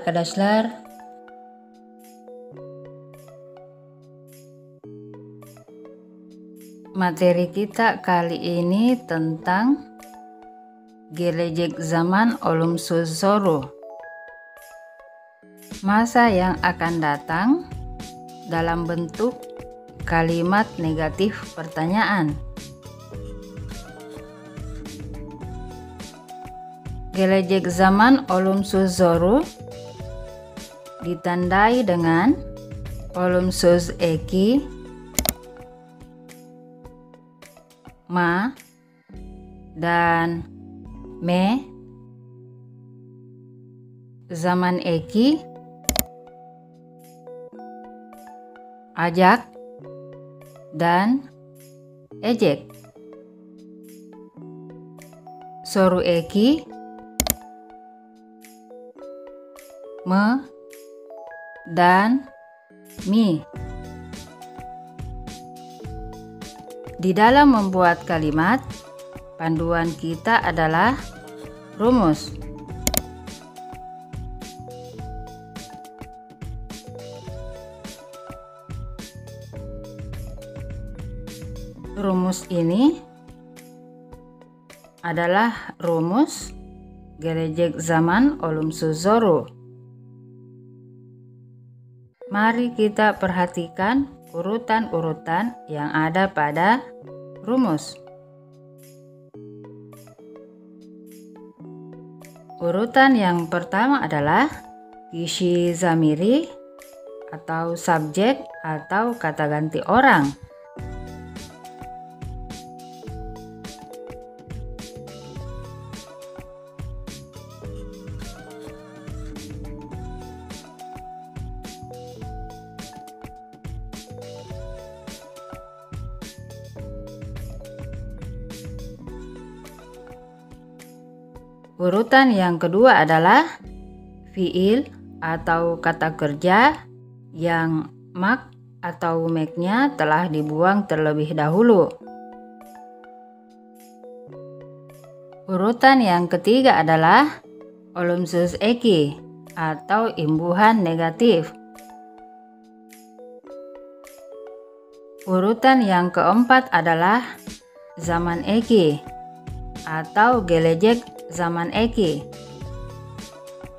Arkadaşlar, materi kita kali ini tentang gelecek zaman olumsuzsoru, masa yang akan datang dalam bentuk kalimat negatif pertanyaan. Gelecek zaman olumsuzsoru ditandai dengan olumsuz eki, ma, dan me. Zaman eki, ajak, dan ejek. Soru eki, me, dan mi. Di dalam membuat kalimat, panduan kita adalah rumus. Rumus ini adalah rumus gelecek zaman olumsuzsoru. Mari kita perhatikan urutan-urutan yang ada pada rumus. Urutan yang pertama adalah kisi zamiri atau subjek atau kata ganti orang. Urutan yang kedua adalah fiil atau kata kerja yang mak atau make-nya telah dibuang terlebih dahulu. Urutan yang ketiga adalah olumsuz eki atau imbuhan negatif. Urutan yang keempat adalah zaman eki atau gelecek zaman eki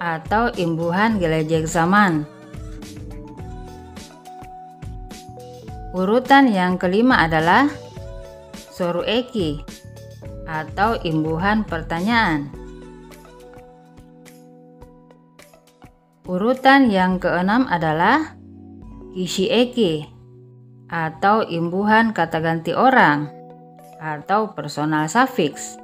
atau imbuhan gelecek zaman. Urutan yang kelima adalah soru eki atau imbuhan pertanyaan. Urutan yang keenam adalah kisi eki atau imbuhan kata ganti orang atau personal suffix.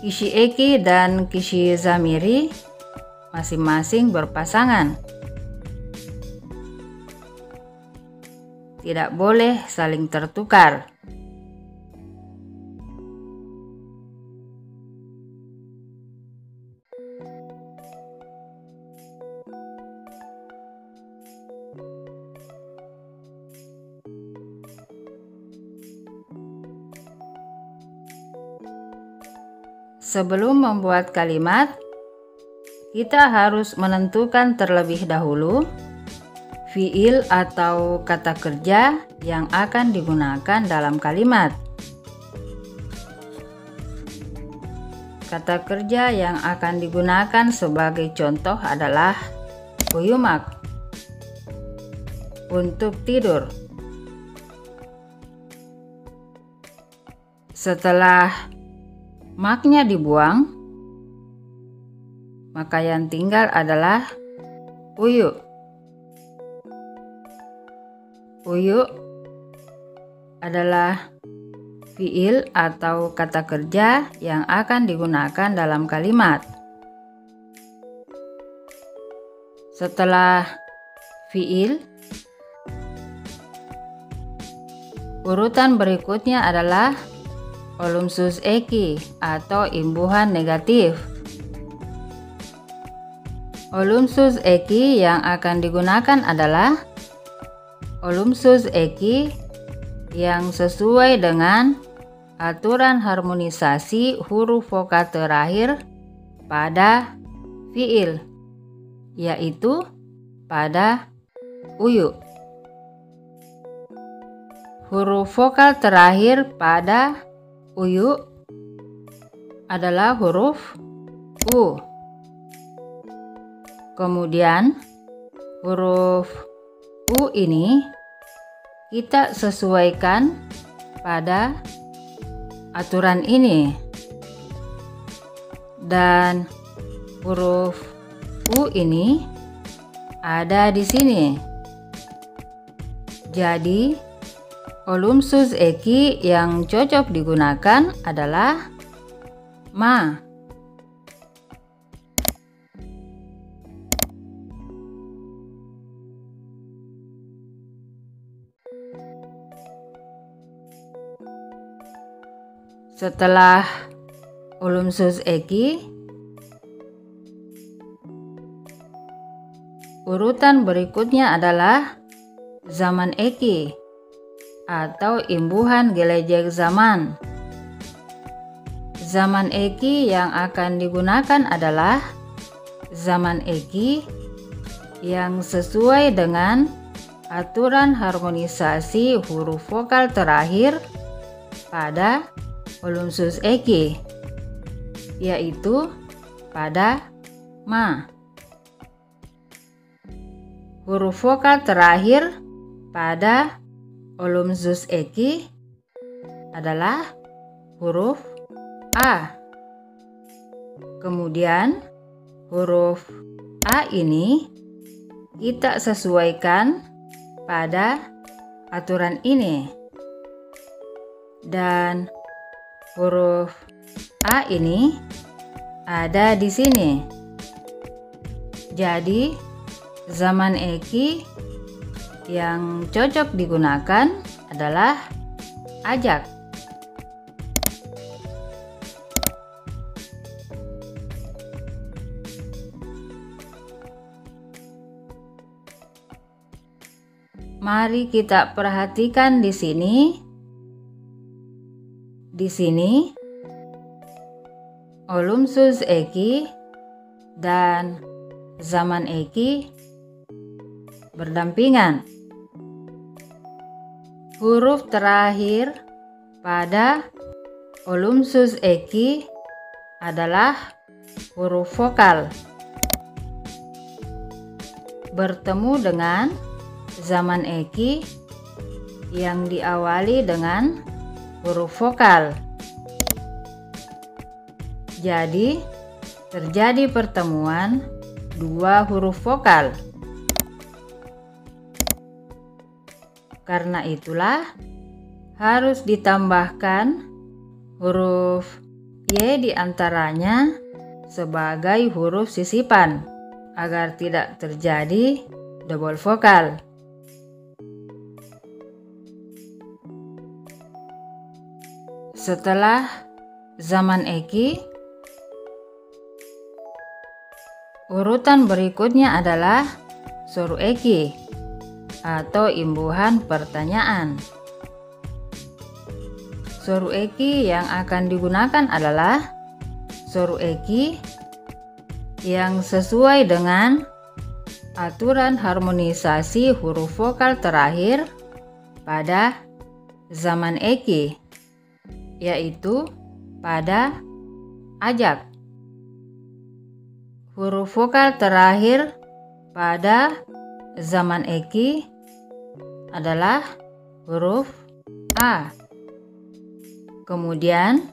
Kisi eki dan kisi zamiri masing-masing berpasangan. Tidak boleh saling tertukar. Sebelum membuat kalimat, kita harus menentukan terlebih dahulu fiil atau kata kerja yang akan digunakan dalam kalimat. Kata kerja yang akan digunakan sebagai contoh adalah uyumak, untuk tidur. Setelah maknya dibuang, maka yang tinggal adalah uyu. Uyu adalah fiil atau kata kerja yang akan digunakan dalam kalimat. Setelah fiil, Urutan berikutnya adalah olumsus eki atau imbuhan negatif. Olumsus eki yang akan digunakan adalah olumsus eki yang sesuai dengan aturan harmonisasi huruf vokal terakhir pada fiil, yaitu pada uyu. Huruf vokal terakhir pada uyu adalah huruf u. Kemudian huruf u ini kita sesuaikan pada aturan ini, dan huruf u ini ada di sini. Jadi olumsus eki yang cocok digunakan adalah ma. Setelah olumsus eki, urutan berikutnya adalah zaman eki atau imbuhan gelejek zaman. Zaman eki yang akan digunakan adalah zaman eki yang sesuai dengan aturan harmonisasi huruf vokal terakhir pada olumsus eki, yaitu pada ma. Huruf vokal terakhir pada olumsus eki adalah huruf a. Kemudian huruf a ini kita sesuaikan pada aturan ini, dan huruf a ini ada di sini. Jadi zaman eki yang cocok digunakan adalah ajak. Mari kita perhatikan di sini. Di sini olumsus eki dan zaman eki berdampingan. Huruf terakhir pada olumsus eki adalah huruf vokal. Bertemu dengan zaman eki yang diawali dengan huruf vokal. Jadi terjadi pertemuan dua huruf vokal. Karena itulah harus ditambahkan huruf y di antaranya sebagai huruf sisipan agar tidak terjadi double vokal. Setelah zaman eki, urutan berikutnya adalah soru eki atau imbuhan pertanyaan. Soru eki yang akan digunakan adalah soru eki yang sesuai dengan aturan harmonisasi huruf vokal terakhir pada zaman eki, yaitu pada ajak. Huruf vokal terakhir pada zaman eki adalah huruf a. Kemudian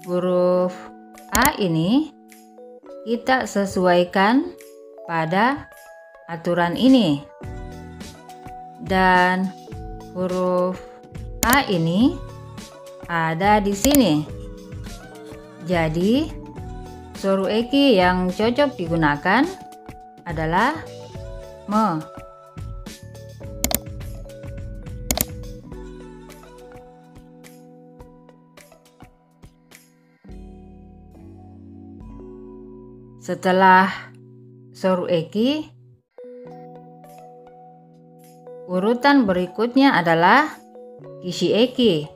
huruf a ini kita sesuaikan pada aturan ini, dan huruf a ini ada di sini. Jadi soru eki yang cocok digunakan adalah me. Setelah soru eki, urutan berikutnya adalah kishi eki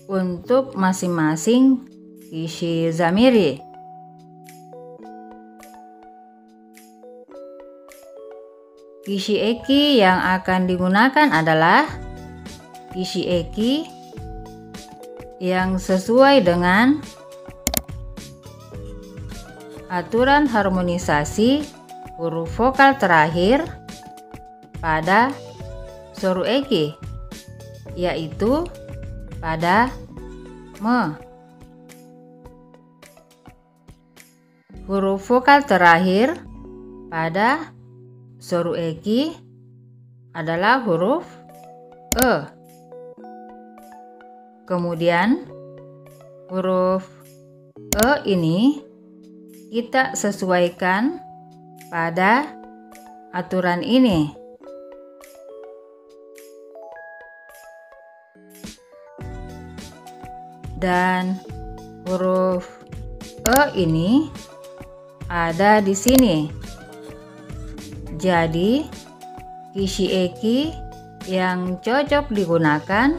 untuk masing-masing kishi zamiri. Kishi eki yang akan digunakan adalah kishi eki yang sesuai dengan aturan harmonisasi huruf vokal terakhir pada soru eki, yaitu pada me. Huruf vokal terakhir pada soru eki adalah huruf e. Kemudian huruf e ini kita sesuaikan pada aturan ini. Dan huruf e ini ada di sini. Jadi kishi eki yang cocok digunakan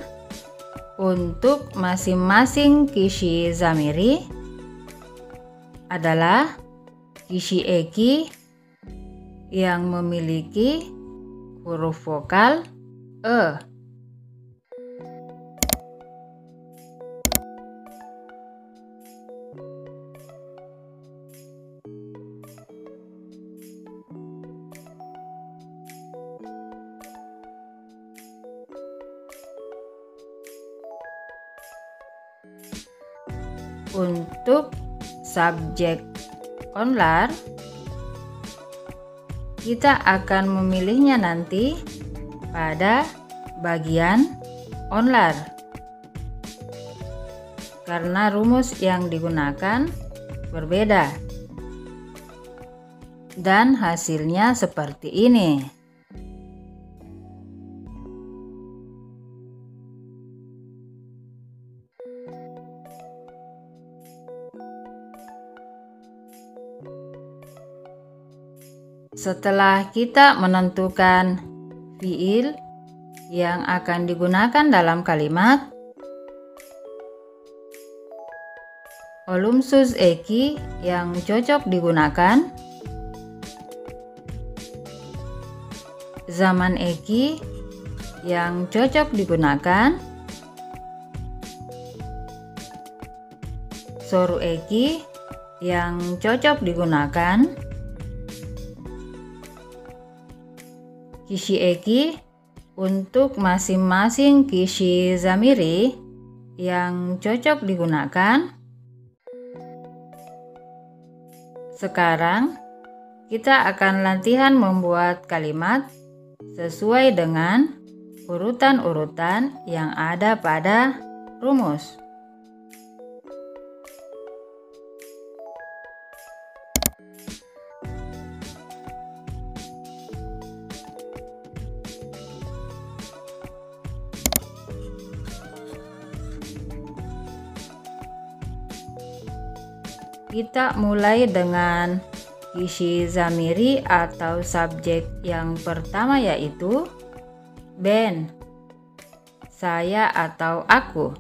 untuk masing-masing kishi zamiri adalah kishi eki yang memiliki huruf vokal e. Untuk subjek onlar, kita akan memilihnya nanti pada bagian onlar, karena rumus yang digunakan berbeda dan hasilnya seperti ini. Setelah kita menentukan fiil yang akan digunakan dalam kalimat, olumsus eki yang cocok digunakan, zaman eki yang cocok digunakan, soru eki yang cocok digunakan, kishi eki untuk masing-masing kishi zamiri yang cocok digunakan. Sekarang kita akan latihan membuat kalimat sesuai dengan urutan-urutan yang ada pada rumus. Kita mulai dengan kishi zamiri atau subjek yang pertama, yaitu ben, saya atau aku.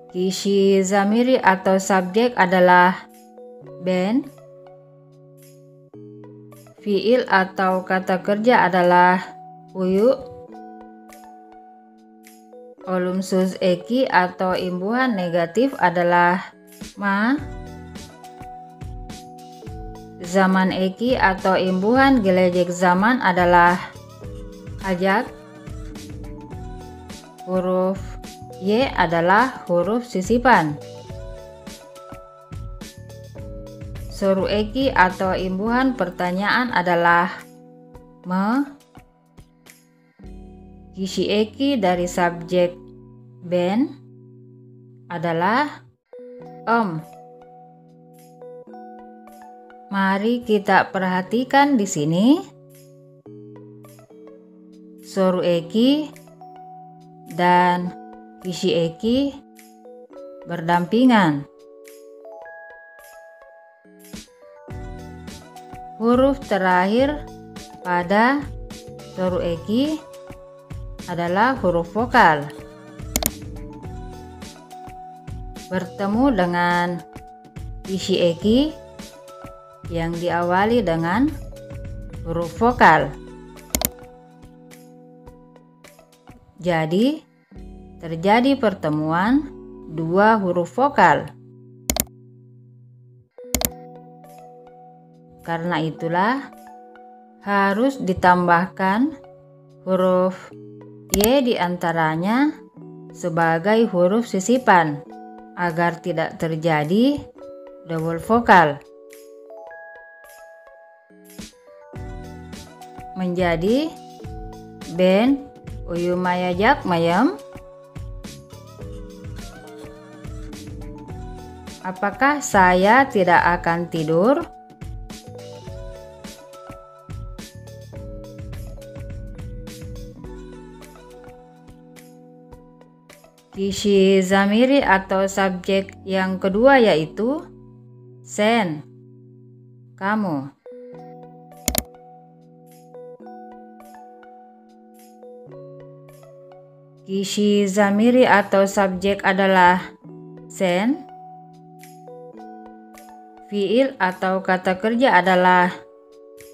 Kishi zamiri atau subjek adalah ben. Fiil atau kata kerja adalah uyu. Olumsus eki atau imbuhan negatif adalah ma. Zaman eki atau imbuhan gelejek zaman adalah ajak. Huruf y adalah huruf sisipan. Soru eki atau imbuhan pertanyaan adalah me. Kishi eki dari subjek ben adalah om. Mari kita perhatikan di sini. Soru eki dan Kishi eki berdampingan. Huruf terakhir pada toru eki adalah huruf vokal. Bertemu dengan kishi eki yang diawali dengan huruf vokal. Jadi, terjadi pertemuan dua huruf vokal. Karena itulah harus ditambahkan huruf Y di antaranya sebagai huruf sisipan agar tidak terjadi double vokal. Menjadi ben uyumayajak mayam. Apakah saya tidak akan tidur? Kishi zamiri atau subjek yang kedua yaitu sen, kamu. Kishi zamiri atau subjek adalah sen. Fiil atau kata kerja adalah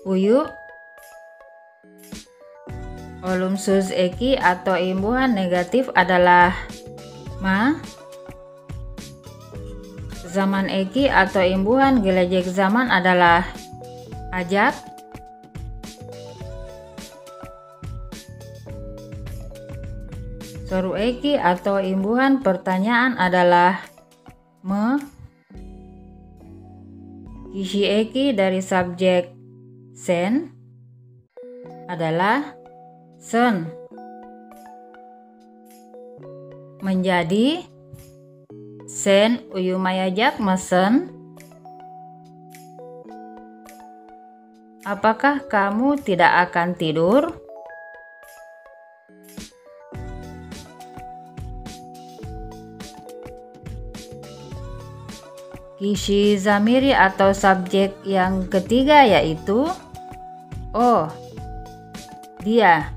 uyu. Olumsus eki atau imbuhan negatif adalah ma. Zaman eki atau imbuhan gelejek zaman adalah ajak. Soru eki atau imbuhan pertanyaan adalah me. Kishi eki dari subjek sen adalah sen. Menjadi sen uyumayajak mesen. Apakah kamu tidak akan tidur? Kishi zamiri atau subjek yang ketiga yaitu oh, dia.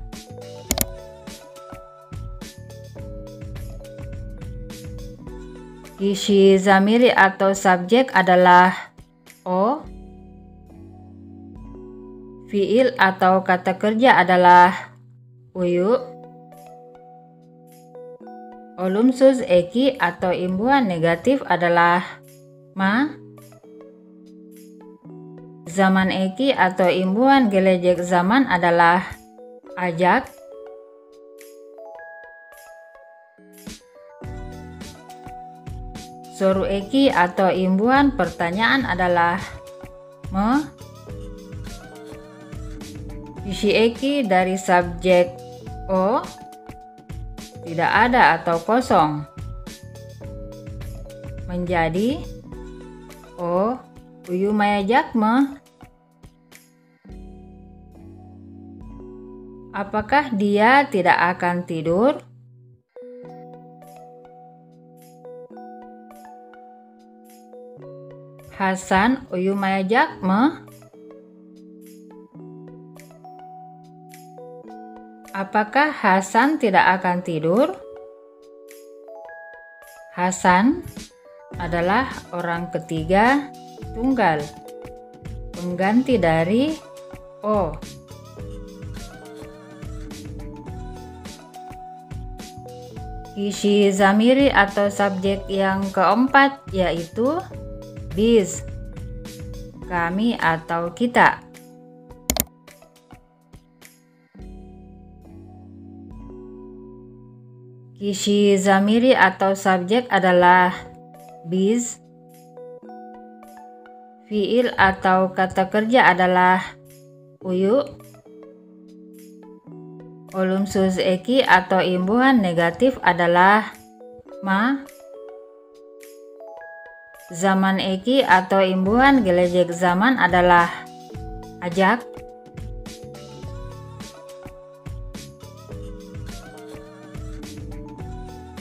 Kishi zamiri atau subjek adalah o. Fiil atau kata kerja adalah uyu. Olumsus eki atau imbuhan negatif adalah ma. Zaman eki atau imbuhan gelejek zaman adalah ajak. Soru eki atau imbuhan pertanyaan adalah me. Kishi eki dari subjek o tidak ada atau kosong. Menjadi o uyumayajak me. Apakah dia tidak akan tidur? Hasan uyumayajak me. Apakah Hasan tidak akan tidur? Hasan adalah orang ketiga tunggal, pengganti dari o. Kishi zamiri atau subjek yang keempat yaitu biz, kami atau kita. Kishi zamiri atau subjek adalah biz. Fiil atau kata kerja adalah uyu. Olumsus eki atau imbuhan negatif adalah ma. Zaman eki atau imbuhan gelejek zaman adalah ajak.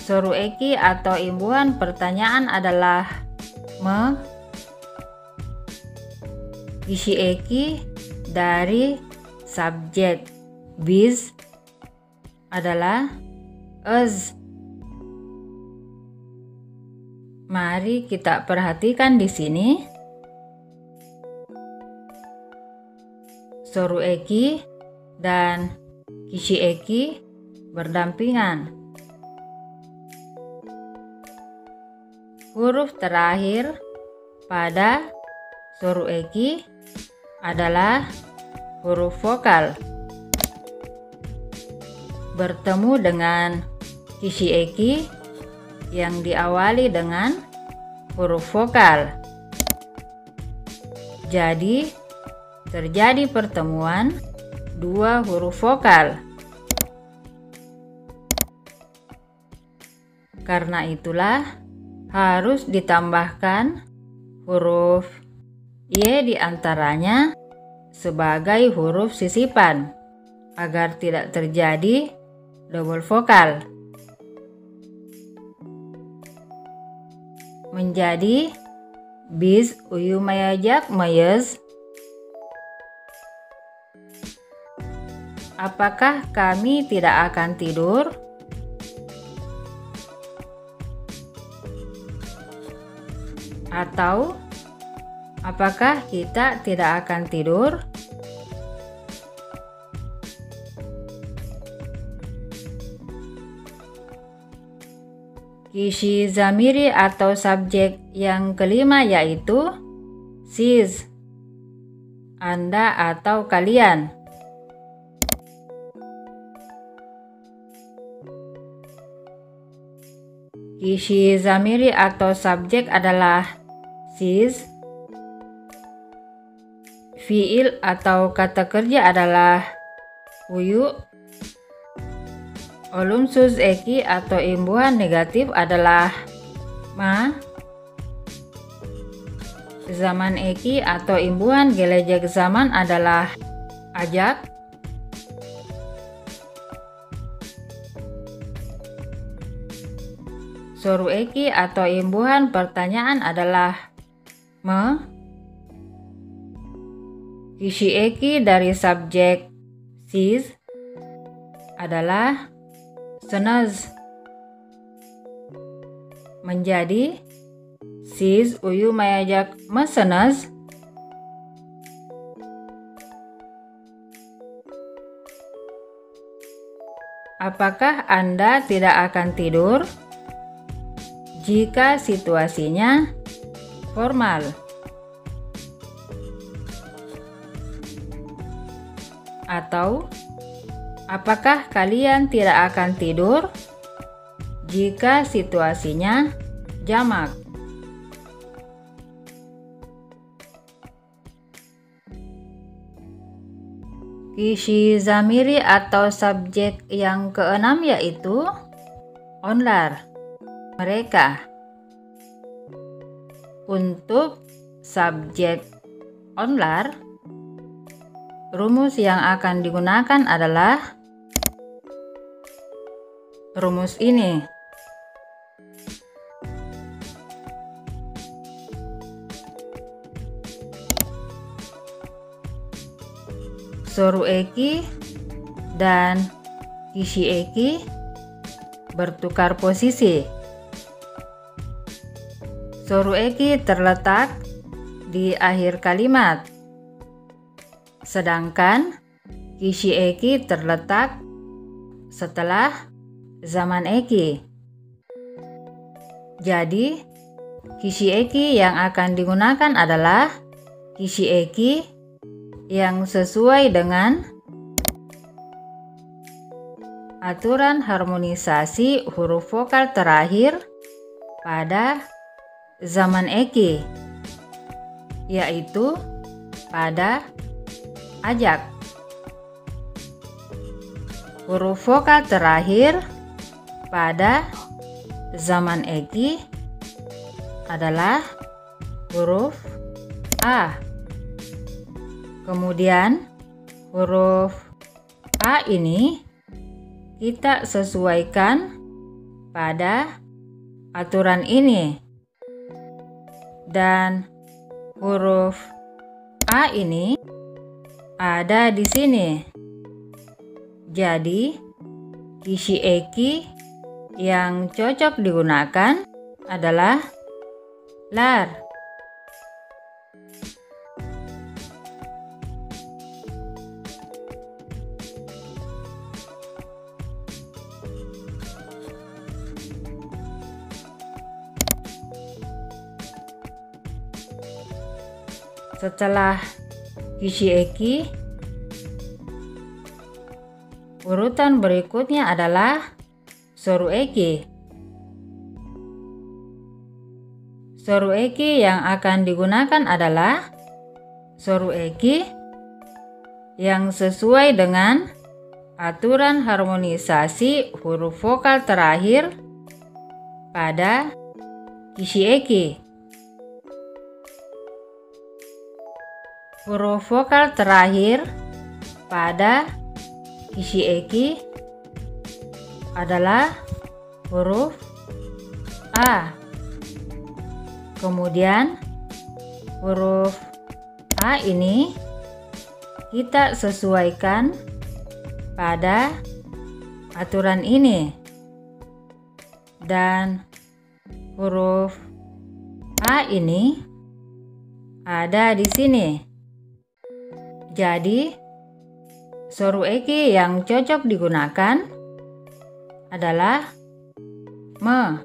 Soru eki atau imbuhan pertanyaan adalah me. Kisi eki dari subjek bis adalah ez. Mari kita perhatikan di sini. Soru eki dan kisi eki berdampingan. Huruf terakhir pada soru eki adalah huruf vokal. Bertemu dengan kisi eki yang diawali dengan huruf vokal. Jadi, terjadi pertemuan dua huruf vokal. Karena itulah harus ditambahkan huruf Y di antaranya sebagai huruf sisipan agar tidak terjadi double vokal. Menjadi bis uyu mayajak mayez. Apakah kami tidak akan tidur? Atau apakah kita tidak akan tidur? Kisi zamiri atau subjek yang kelima yaitu siz, Anda atau kalian. Kisi zamiri atau subjek adalah siz. Fiil atau kata kerja adalah uyu. Olumsus eki atau imbuhan negatif adalah ma. Zaman eki atau imbuhan gelejek zaman adalah ajak. Soru eki atau imbuhan pertanyaan adalah me. Kisi eki dari subjek siz adalah senaz. Menjadi siz uyu mayajak mesenaz. Apakah Anda tidak akan tidur? Jika situasinya formal. Atau apakah kalian tidak akan tidur jika situasinya jamak? Kisi zamiri atau subjek yang keenam yaitu onlar, mereka. Untuk subjek onlar, rumus yang akan digunakan adalah rumus ini. Soru eki dan kisi eki bertukar posisi. Soru eki terletak di akhir kalimat, sedangkan kisi eki terletak setelah zaman eki. Jadi, kisi eki yang akan digunakan adalah kisi eki yang sesuai dengan aturan harmonisasi huruf vokal terakhir pada zaman eki, yaitu pada ajak. Huruf vokal terakhir pada zaman eki adalah huruf A. Kemudian huruf A ini kita sesuaikan pada aturan ini. Dan huruf A ini ada di sini. Jadi, kisi eki yang cocok digunakan adalah lar. Setelah kisi eki, urutan berikutnya adalah soru eki. Soru eki yang akan digunakan adalah soru eki yang sesuai dengan aturan harmonisasi huruf vokal terakhir pada kisi eki. Huruf vokal terakhir pada kisi eki adalah huruf A. Kemudian huruf A ini kita sesuaikan pada aturan ini. Dan huruf A ini ada di sini. Jadi, soru eki yang cocok digunakan adalah me.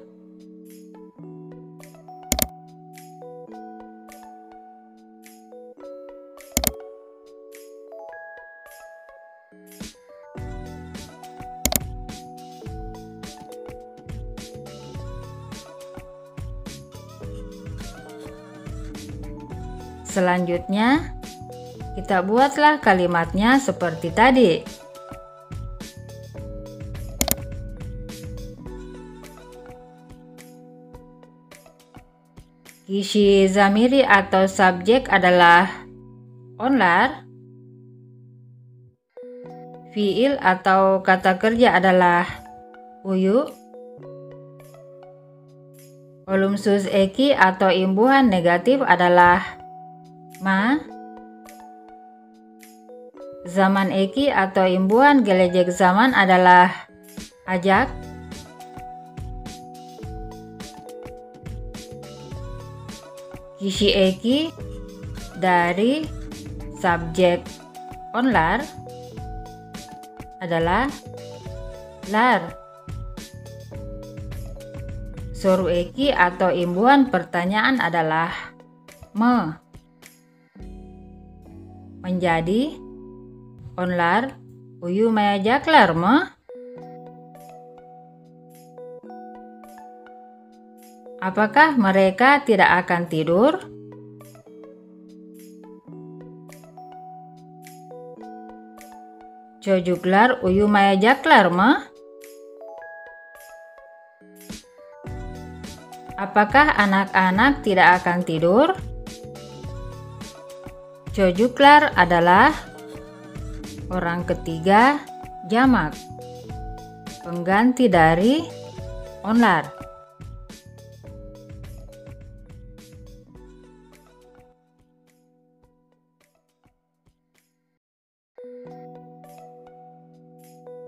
Selanjutnya, kita buatlah kalimatnya seperti tadi. Kisi zamiri atau subjek adalah onlar. Fiil atau kata kerja adalah uyu. Olumsus eki atau imbuhan negatif adalah ma. Zaman eki atau imbuhan gelejek zaman adalah ajak. Kisi eki dari subjek onlar adalah lar. Soru eki atau imbuhan pertanyaan adalah me. Menjadi onlar uyu mayajaklar me. Apakah mereka tidak akan tidur? Cojuklar uyu mayajaklar me. Apakah anak-anak tidak akan tidur? Cojuklar adalah orang ketiga jamak, pengganti dari onlar.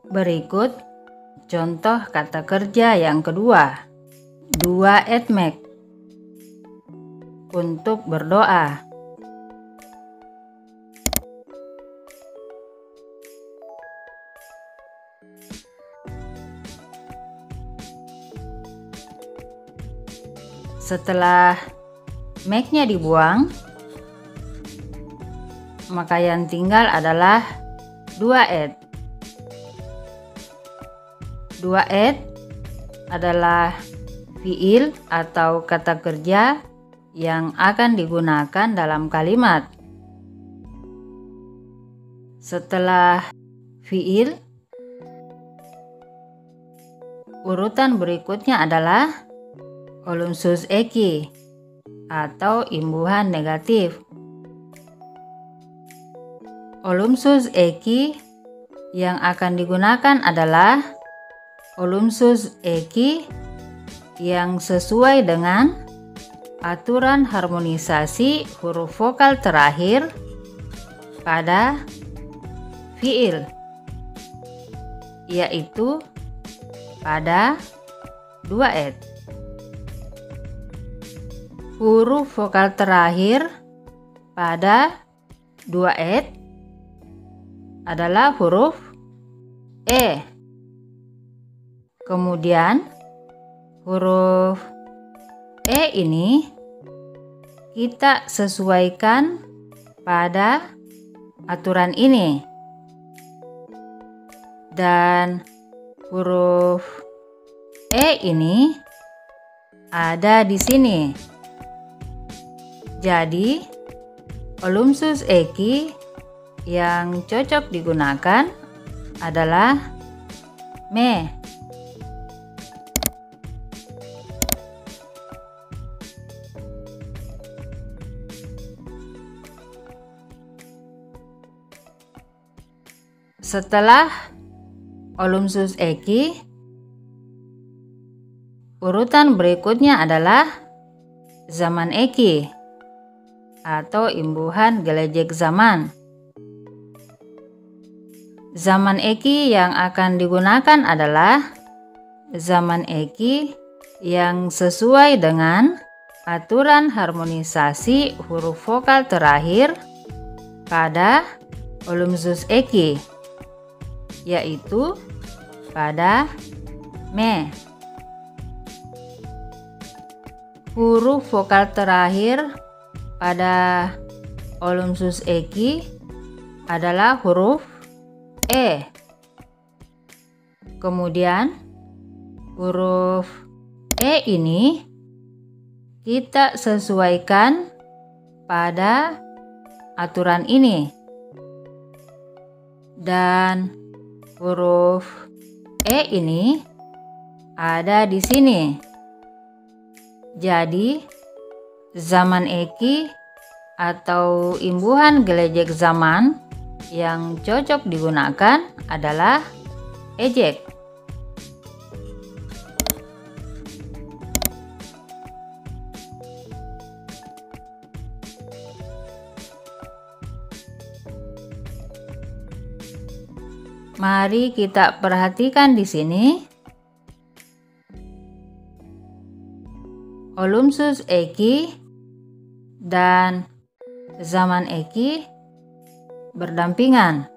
Berikut contoh kata kerja yang kedua. Dua etmek untuk berdoa. Setelah make-nya dibuang, maka yang tinggal adalah dua et. Dua et adalah fiil atau kata kerja yang akan digunakan dalam kalimat. Setelah fiil, urutan berikutnya adalah olumsus eki atau imbuhan negatif. Olumsus eki yang akan digunakan adalah olumsus eki yang sesuai dengan aturan harmonisasi huruf vokal terakhir pada fiil, yaitu pada dua et. Huruf vokal terakhir pada dua et adalah huruf e. Kemudian huruf e ini kita sesuaikan pada aturan ini. Dan huruf e ini ada di sini. Jadi olumsus eki yang cocok digunakan adalah me. Setelah olumsus eki, urutan berikutnya adalah zaman eki atau imbuhan gelejek zaman. Zaman eki yang akan digunakan adalah zaman eki yang sesuai dengan aturan harmonisasi huruf vokal terakhir pada olumsus eki, yaitu pada me. Huruf vokal terakhir pada olumsus eki adalah huruf e. Kemudian huruf e ini kita sesuaikan pada aturan ini. Dan huruf e ini ada di sini. Jadi zaman eki atau imbuhan gelejek zaman yang cocok digunakan adalah ejek. Mari kita perhatikan di sini. Olumsus eki dan zaman eki berdampingan.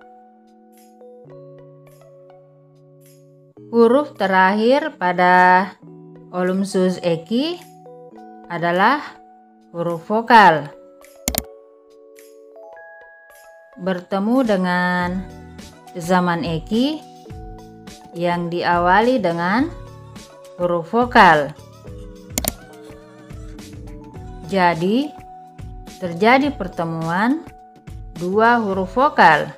Huruf terakhir pada olumsus eki adalah huruf vokal. Bertemu dengan zaman eki yang diawali dengan huruf vokal. Jadi terjadi pertemuan dua huruf vokal.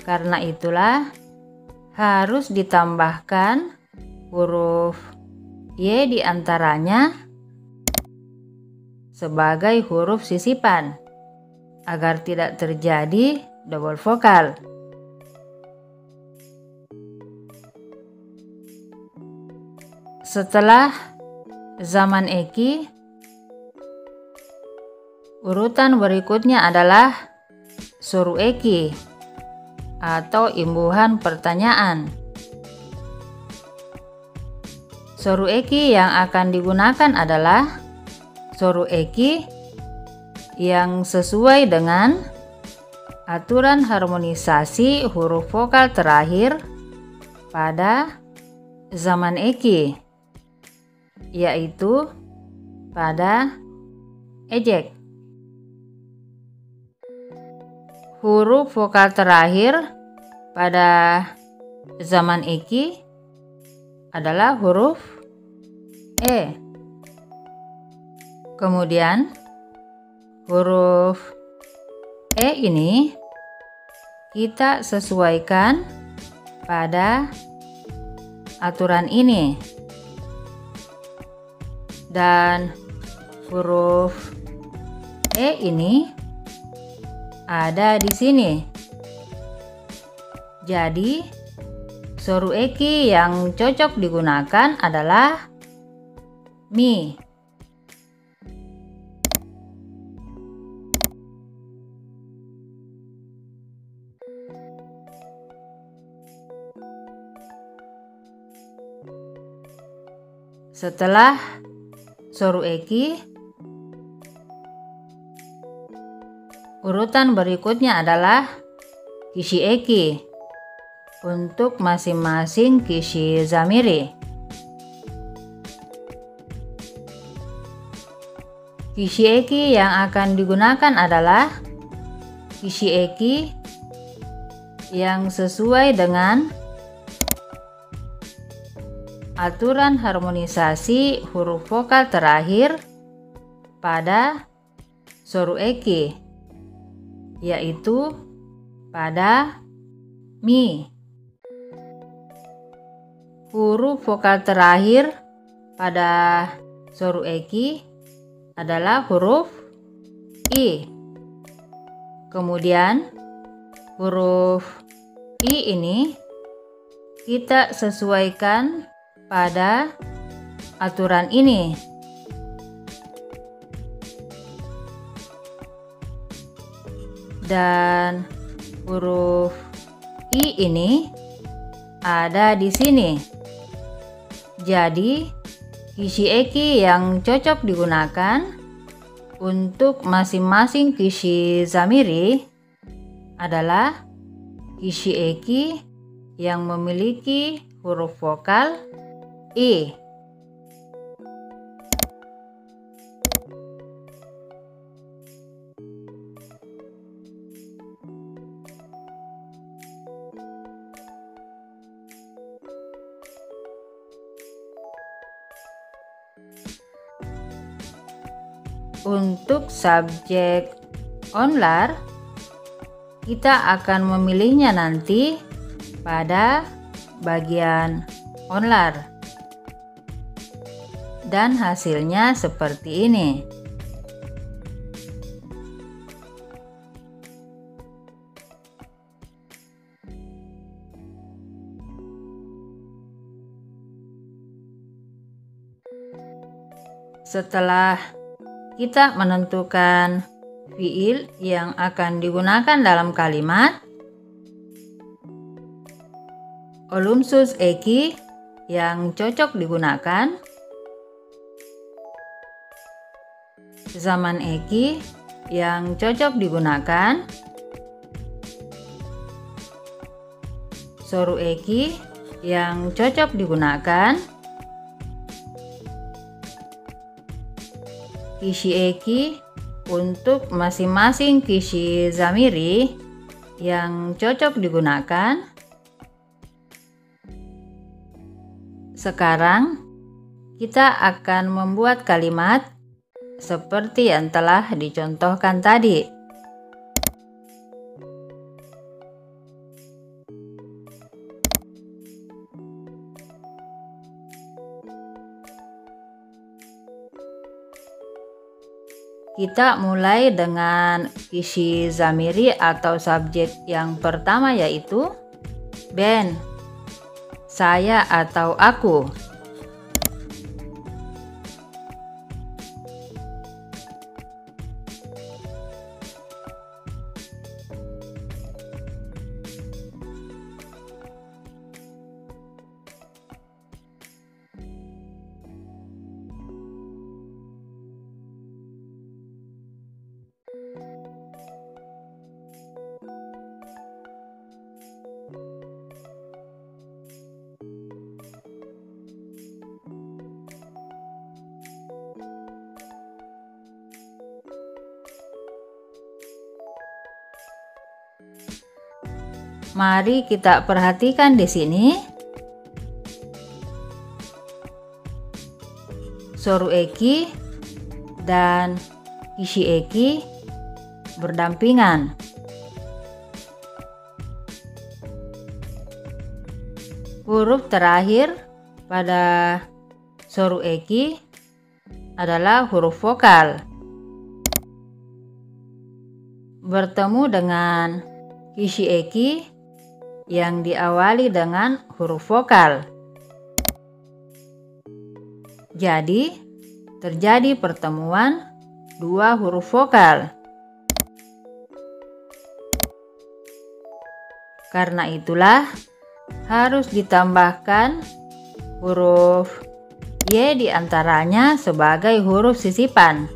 Karena itulah harus ditambahkan huruf y di antaranya sebagai huruf sisipan agar tidak terjadi double vokal. Setelah zaman eki, urutan berikutnya adalah soru eki atau imbuhan pertanyaan. Soru eki yang akan digunakan adalah soru eki yang sesuai dengan aturan harmonisasi huruf vokal terakhir pada zaman eki, yaitu pada ejek. Huruf vokal terakhir pada zaman eki adalah huruf e. Kemudian huruf e ini kita sesuaikan pada aturan ini. Dan huruf e ini ada di sini. Jadi, soru eki yang cocok digunakan adalah mi. Setelah soru eki, urutan berikutnya adalah kishi eki untuk masing-masing kishi zamiri. Kishi eki yang akan digunakan adalah kishi eki yang sesuai dengan aturan harmonisasi huruf vokal terakhir pada soru eki, yaitu pada mi. Huruf vokal terakhir pada soru eki adalah huruf i. Kemudian huruf i ini kita sesuaikan pada aturan ini. Dan huruf i ini ada di sini. Jadi, kishi eki yang cocok digunakan untuk masing-masing kishi zamiri adalah kishi eki yang memiliki huruf vokal i. Untuk subjek onlar, kita akan memilihnya nanti pada bagian onlar. Dan hasilnya seperti ini. Setelah kita menentukan fiil yang akan digunakan dalam kalimat, olumsus eki yang cocok digunakan, zaman eki yang cocok digunakan, soru eki yang cocok digunakan, kishi eki untuk masing-masing kishi zamiri yang cocok digunakan. Sekarang kita akan membuat kalimat seperti yang telah dicontohkan tadi. Kita mulai dengan kishi zamiri atau subjek yang pertama, yaitu ben, saya atau aku. Mari kita perhatikan di sini. Soru eki dan kishi eki berdampingan. Huruf terakhir pada soru eki adalah huruf vokal. Bertemu dengan kishi eki yang diawali dengan huruf vokal. Jadi, terjadi pertemuan dua huruf vokal. Karena itulah harus ditambahkan huruf Y di antaranya sebagai huruf sisipan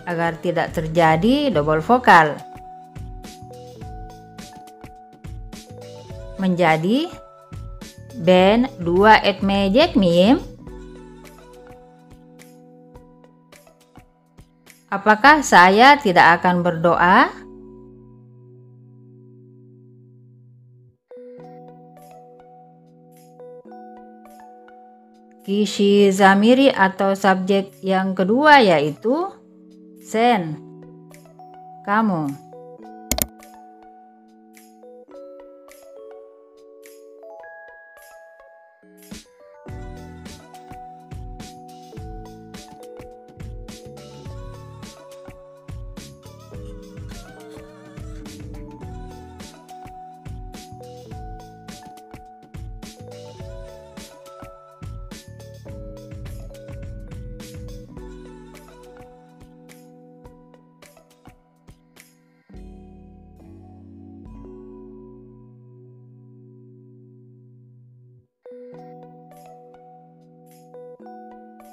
agar tidak terjadi double vokal. Menjadi Ben dua etme jekmim. Apakah saya tidak akan berdoa? Kishi zamiri atau subjek yang kedua yaitu sen, kamu.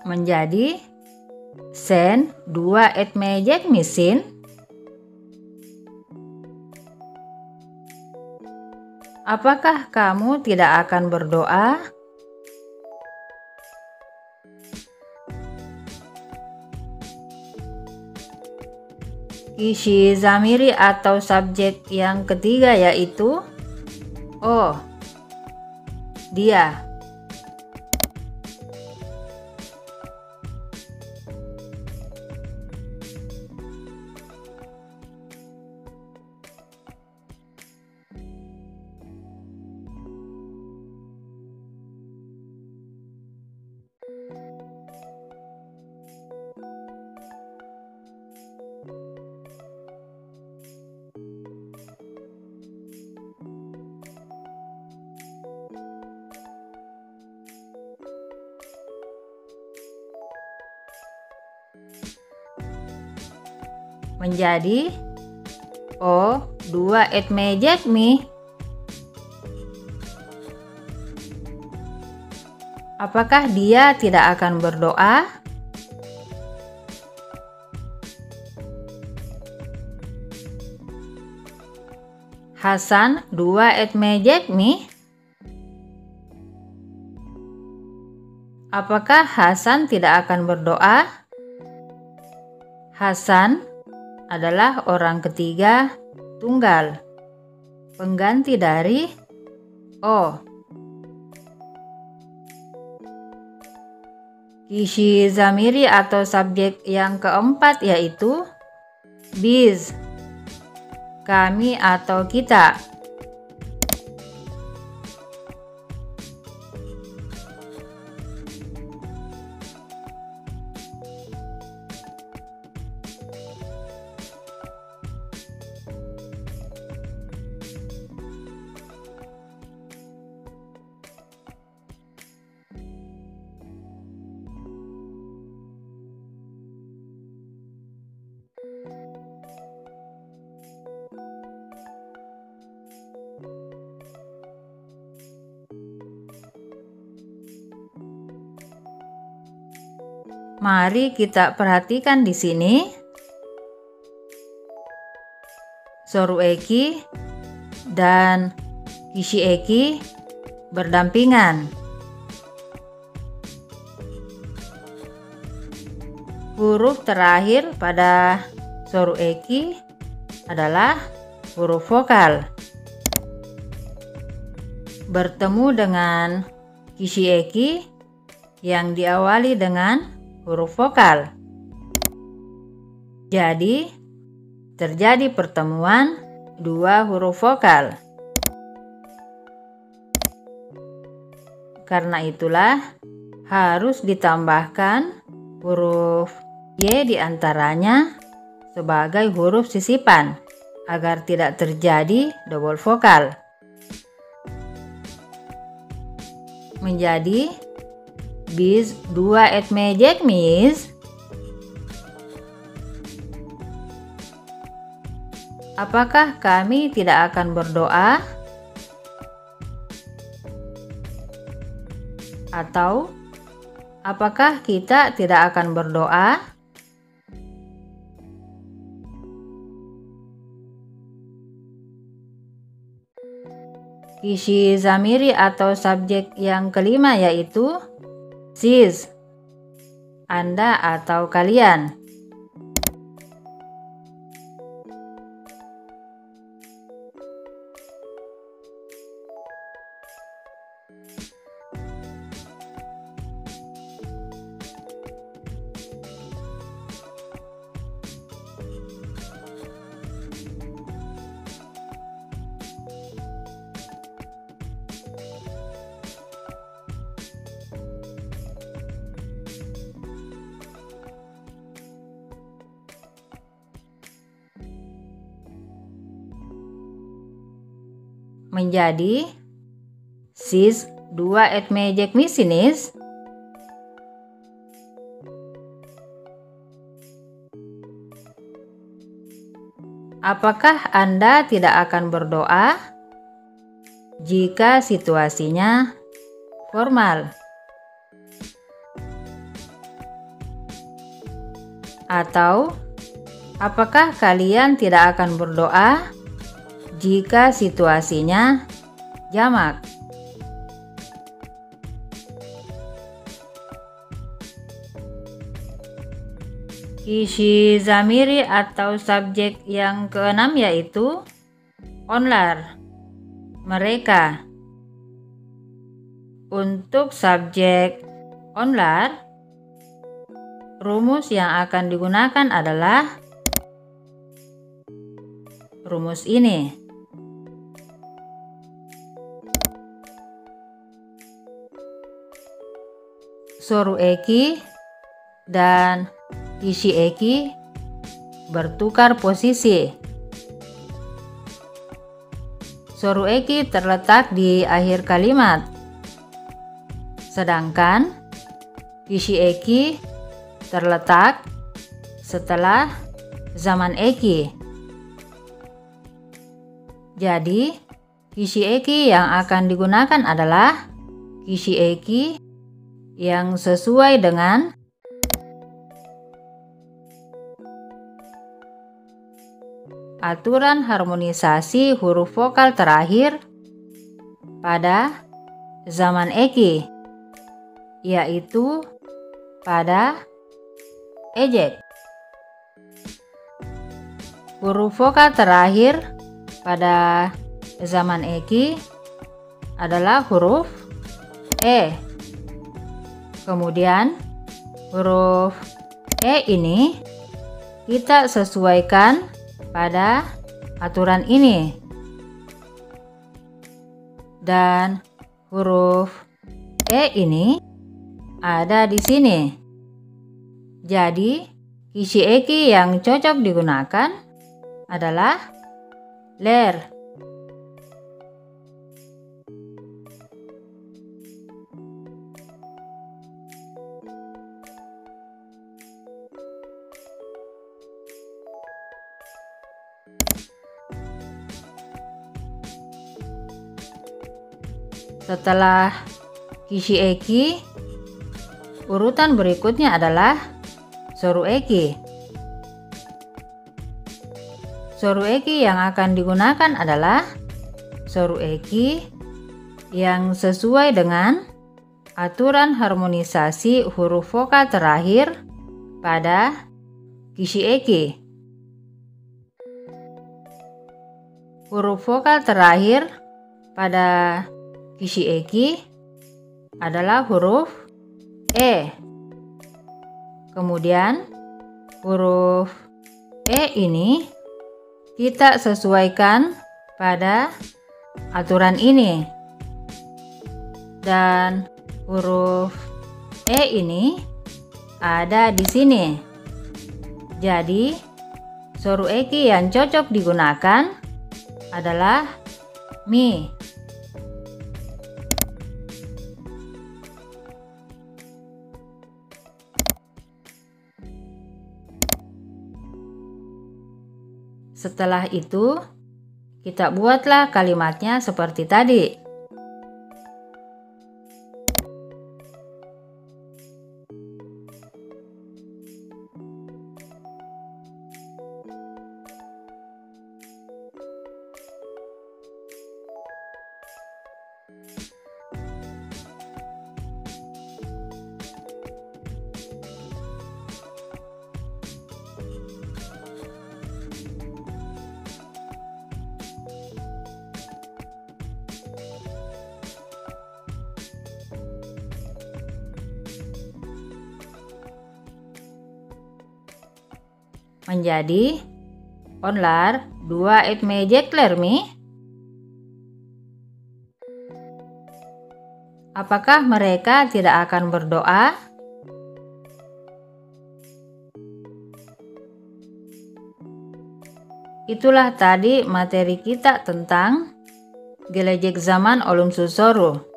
Menjadi sen dua etme jekmisin. Apakah kamu tidak akan berdoa? Kishi zamiri atau subjek yang ketiga yaitu oh, dia. Menjadi oh, dua etme jekmi. Apakah dia tidak akan berdoa? Hasan dua etme jekmi. Apakah Hasan tidak akan berdoa? Hasan adalah orang ketiga tunggal, pengganti dari oh. Kishi zamiri atau subjek yang keempat yaitu biz, kami atau kita. Mari kita perhatikan di sini. Sorueki dan Kishieki berdampingan. Huruf terakhir pada Sorueki adalah huruf vokal. Bertemu dengan Kishieki yang diawali dengan huruf vokal. Jadi, terjadi pertemuan dua huruf vokal. Karena itulah harus ditambahkan huruf Y di antaranya sebagai huruf sisipan agar tidak terjadi double vokal. menjadi bis 2 etmejek mis. Apakah kami tidak akan berdoa? Atau apakah kita tidak akan berdoa? Kisi zamiri atau subjek yang kelima yaitu sis, Anda atau kalian. Menjadi sis 2 etmejek misinis. Apakah Anda tidak akan berdoa jika situasinya formal? Atau apakah kalian tidak akan berdoa jika situasinya jamak? Kisi zamiri atau subjek yang keenam yaitu onlar, mereka. Untuk subjek onlar, rumus yang akan digunakan adalah rumus ini. Soru eki dan kisi eki bertukar posisi. Soru eki terletak di akhir kalimat, sedangkan kisi eki terletak setelah zaman eki. Jadi, kisi eki yang akan digunakan adalah kisi eki yang sesuai dengan aturan harmonisasi huruf vokal terakhir pada zaman eki, yaitu pada ejek. Huruf vokal terakhir pada zaman eki adalah huruf e. Kemudian huruf e ini kita sesuaikan pada aturan ini. Dan huruf e ini ada di sini. Jadi kisi eki yang cocok digunakan adalah ler. Setelah kisi eki, urutan berikutnya adalah soru eki. Soru eki yang akan digunakan adalah soru eki yang sesuai dengan aturan harmonisasi huruf vokal terakhir pada kisi eki. Huruf vokal terakhir pada kisi eki adalah huruf e. Kemudian huruf e ini kita sesuaikan pada aturan ini. Dan huruf e ini ada di sini. Jadi soru eki yang cocok digunakan adalah mi. Setelah itu, kita buatlah kalimatnya seperti tadi. Menjadi onlar dua et mejekler mi? Apakah mereka tidak akan berdoa? Itulah tadi materi kita tentang Gelecek Zaman Olum Susoro.